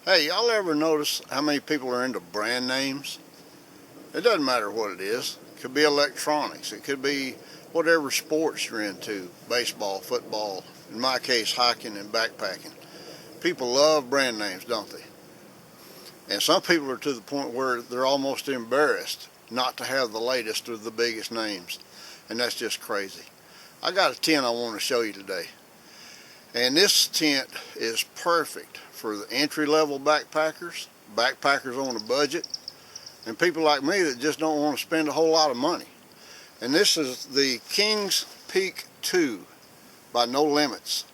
Hey, y'all ever notice how many people are into brand names? It doesn't matter what it is. It could be electronics. It could be whatever sports you're into. Baseball, football, in my case, hiking and backpacking. People love brand names, don't they? And some people are to the point where they're almost embarrassed not to have the latest or the biggest names. And that's just crazy. I got a tent I want to show you today. And this tent is perfect for the entry-level backpackers on a budget, and people like me that just don't want to spend a whole lot of money. And this is the King's Peak 2 by No Limits.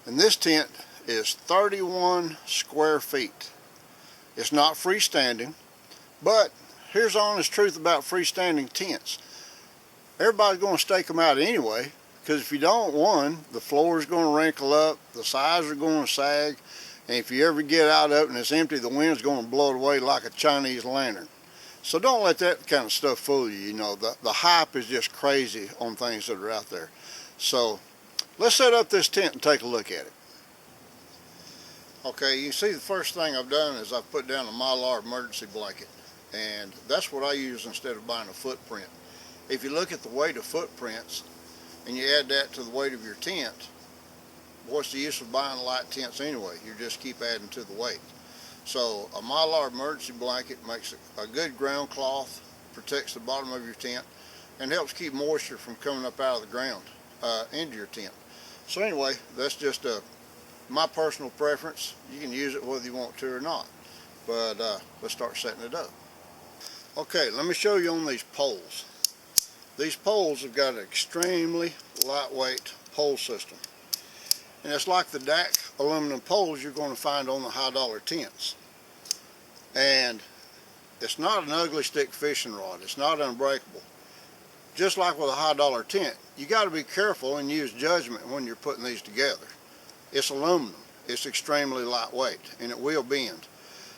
And this tent is 31 square feet. It's not freestanding, but here's the honest truth about freestanding tents. Everybody's going to stake them out anyway, because if you don't, one, the floor is going to wrinkle up, the sides are going to sag, and if you ever get out of it and it's empty, the wind's going to blow it away like a Chinese lantern. So don't let that kind of stuff fool you. You know, the hype is just crazy on things that are out there. So let's set up this tent and take a look at it. Okay, you see the first thing I've done is I've put down a Mylar emergency blanket, and that's what I use instead of buying a footprint. If you look at the weight of footprints and you add that to the weight of your tent, what's the use of buying light tents anyway? You just keep adding to the weight. So a Mylar emergency blanket makes a good ground cloth, protects the bottom of your tent, and helps keep moisture from coming up out of the ground into your tent. So anyway, that's just my personal preference. You can use it whether you want to or not. But let's start setting it up. Okay, let me show you on these poles. These poles have got an extremely lightweight pole system. And it's like the DAC aluminum poles you're going to find on the high dollar tents. And it's not an ugly stick fishing rod. It's not unbreakable. Just like with a high dollar tent, you got to be careful and use judgment when you're putting these together. It's aluminum. It's extremely lightweight and it will bend.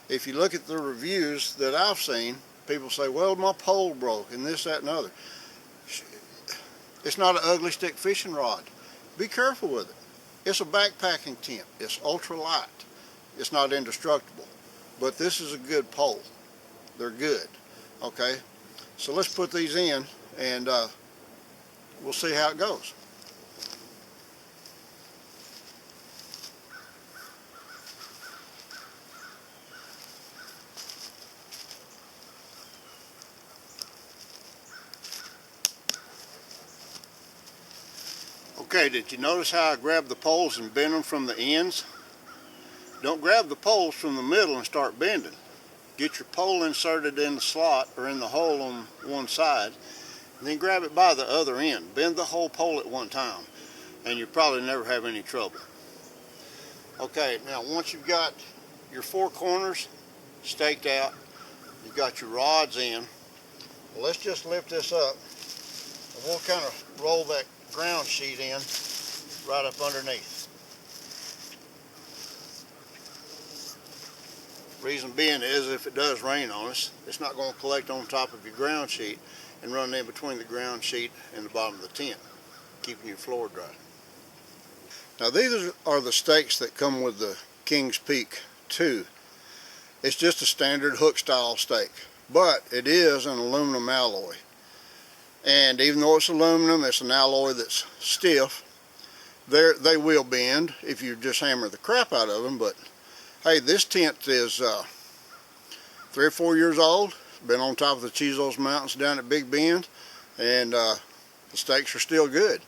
If you look at the reviews that I've seen, people say, well, my pole broke and this, that, and other. It's not an ugly stick fishing rod. Be careful with it. It's a backpacking tent. It's ultra light. It's not indestructible. But this is a good pole. They're good. Okay? So let's put these in and we'll see how it goes. Okay, did you notice how I grabbed the poles and bent them from the ends? Don't grab the poles from the middle and start bending. Get your pole inserted in the slot or in the hole on one side, and then grab it by the other end. Bend the whole pole at one time, and you'll probably never have any trouble. Okay, now once you've got your four corners staked out, you've got your rods in, well, let's just lift this up, and we'll kind of roll that ground sheet in right up underneath. Reason being is if it does rain on us, it's not going to collect on top of your ground sheet and run in between the ground sheet and the bottom of the tent, keeping your floor dry. Now these are the stakes that come with the King's Peak 2. It's just a standard hook style stake, but it is an aluminum alloy. And even though it's aluminum, it's an alloy that's stiff. They will bend if you just hammer the crap out of them, but hey, this tent is 3 or 4 years old. Been on top of the Chisos Mountains down at Big Bend, and the stakes are still good.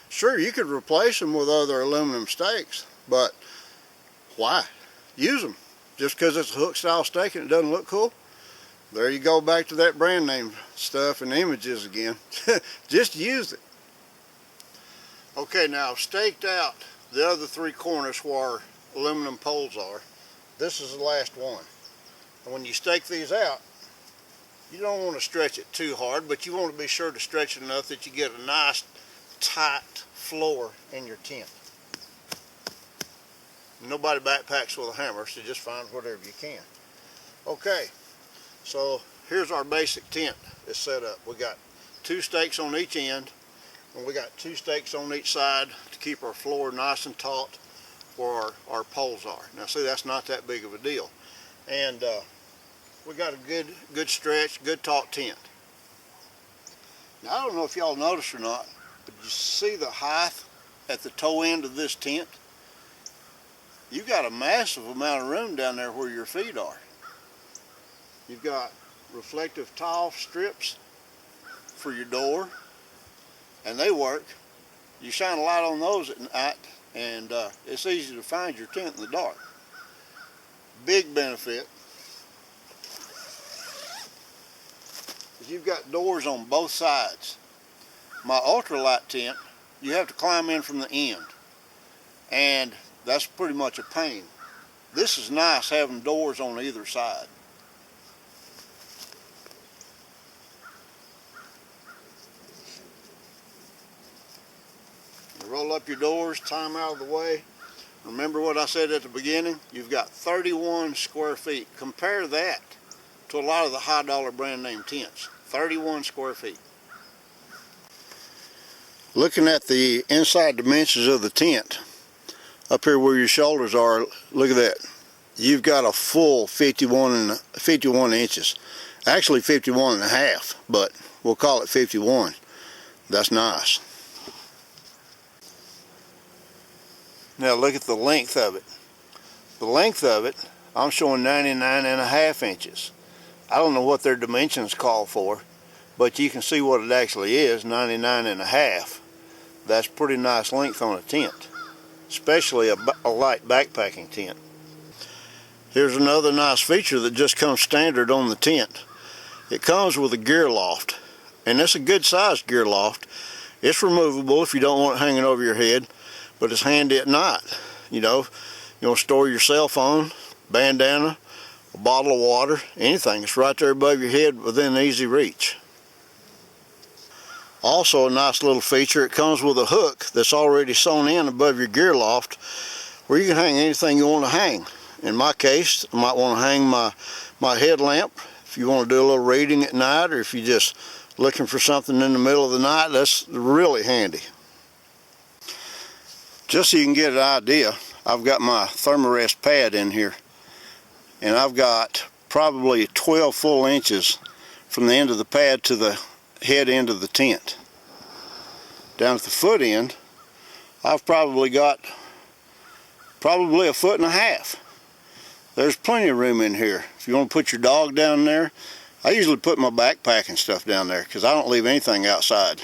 Sure, you could replace them with other aluminum stakes, but why? Use them. Just because it's a hook style stake and it doesn't look cool? There you go, back to that brand name stuff and images again. Just use it. Okay, now I've staked out the other three corners where aluminum poles are. This is the last one. And when you stake these out, you don't want to stretch it too hard, but you want to be sure to stretch it enough that you get a nice tight floor in your tent. Nobody backpacks with a hammer, so just find whatever you can. Okay. So here's our basic tent is set up. We got 2 stakes on each end, and we got 2 stakes on each side to keep our floor nice and taut where our poles are. Now see, that's not that big of a deal. And we got a good stretch, good taut tent. Now I don't know if y'all noticed or not, but you see the height at the toe end of this tent? You've got a massive amount of room down there where your feet are. You've got reflective tile strips for your door, and they work. You shine a light on those at night, and it's easy to find your tent in the dark. Big benefit is you've got doors on both sides. My ultralight tent, you have to climb in from the end, and that's pretty much a pain. This is nice having doors on either side. You roll up your doors, tie them out of the way. Remember what I said at the beginning? You've got 31 square feet. Compare that to a lot of the high dollar brand name tents. 31 square feet. Looking at the inside dimensions of the tent, up here where your shoulders are, look at that. You've got a full 51 inches. Actually 51 and a half, but we'll call it 51. That's nice. Now look at the length of it. The length of it, I'm showing 99 and a half inches. I don't know what their dimensions call for, but you can see what it actually is, 99 and a half. That's pretty nice length on a tent, especially a light backpacking tent. Here's another nice feature that just comes standard on the tent. It comes with a gear loft, and it's a good sized gear loft. It's removable if you don't want it hanging over your head, but it's handy at night. You know, you want to store your cell phone, bandana, a bottle of water, anything. It's right there above your head within easy reach. Also a nice little feature, it comes with a hook that's already sewn in above your gear loft where you can hang anything you want to hang. In my case, I might want to hang my headlamp if you want to do a little reading at night, or if you're just looking for something in the middle of the night. That's really handy. Just so you can get an idea, I've got my thermarest pad in here, and I've got probably 12 full inches from the end of the pad to the head end of the tent. Down at the foot end, I've probably got a foot and a half. There's plenty of room in here. If you want to put your dog down there, I usually put my backpack and stuff down there because I don't leave anything outside.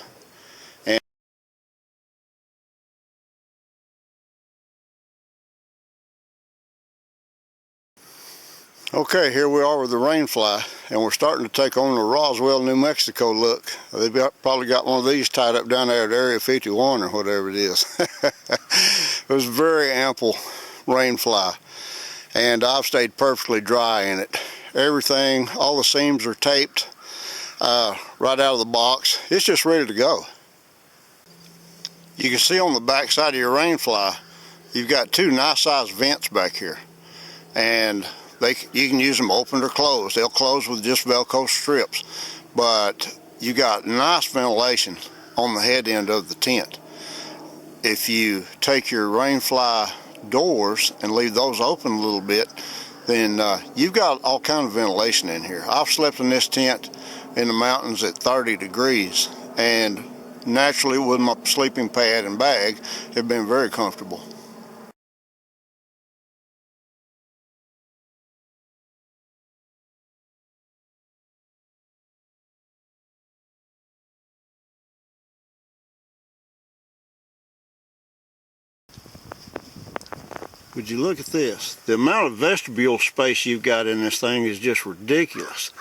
Okay, here we are with the Rainfly, and we're starting to take on the Roswell, New Mexico look. They've probably got one of these tied up down there at Area 51 or whatever it is. It was a very ample Rainfly, and I've stayed perfectly dry in it. Everything, all the seams are taped right out of the box. It's just ready to go. You can see on the back side of your Rainfly, you've got two nice sized vents back here, and you can use them open or closed. They'll close with just Velcro strips, but you got nice ventilation on the head end of the tent. If you take your Rainfly doors and leave those open a little bit, then you've got all kind of ventilation in here. I've slept in this tent in the mountains at 30 degrees, and naturally with my sleeping pad and bag, have been very comfortable. Would you look at this? The amount of vestibule space you've got in this thing is just ridiculous.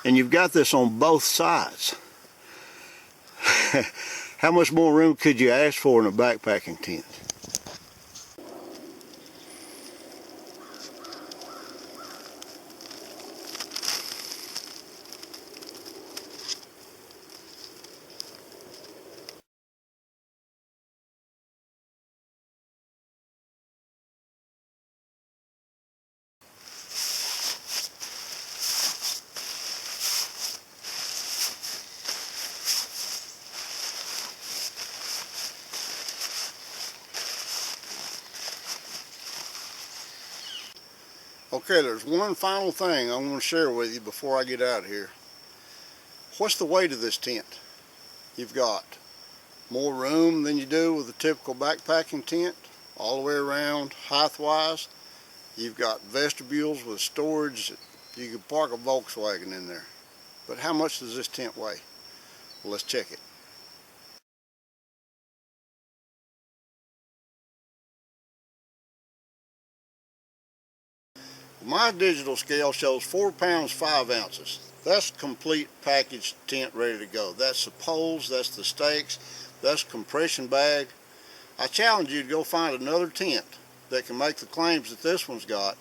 And you've got this on both sides. How much more room could you ask for in a backpacking tent? Okay, there's one final thing I want to share with you before I get out of here. What's the weight of this tent? You've got more room than you do with a typical backpacking tent, all the way around, height-wise. You've got vestibules with storage. You could park a Volkswagen in there. But how much does this tent weigh? Well, let's check it. My digital scale shows 4 pounds 5 ounces. That's complete packaged tent ready to go. That's the poles, that's the stakes, that's compression bag. I challenge you to go find another tent that can make the claims that this one's got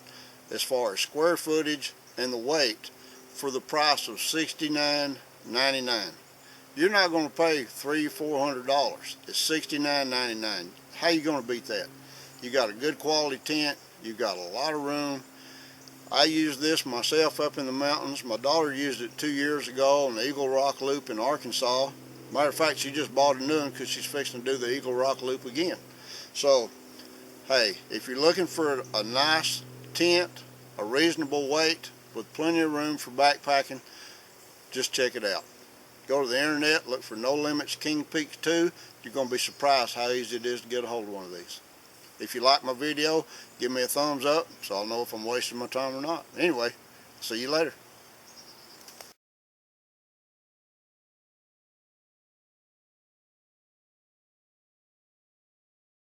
as far as square footage and the weight for the price of $69.99. You're not going to pay $300-400. It's $69.99. How you going to beat that? You got a good quality tent. You've got a lot of room. I use this myself up in the mountains. My daughter used it 2 years ago on the Eagle Rock Loop in Arkansas. Matter of fact, she just bought a new one because she's fixing to do the Eagle Rock Loop again. So, hey, if you're looking for a nice tent, a reasonable weight with plenty of room for backpacking, just check it out. Go to the internet, look for No Limits King Peaks 2. You're going to be surprised how easy it is to get a hold of one of these. If you like my video, give me a thumbs up so I'll know if I'm wasting my time or not. Anyway, see you later.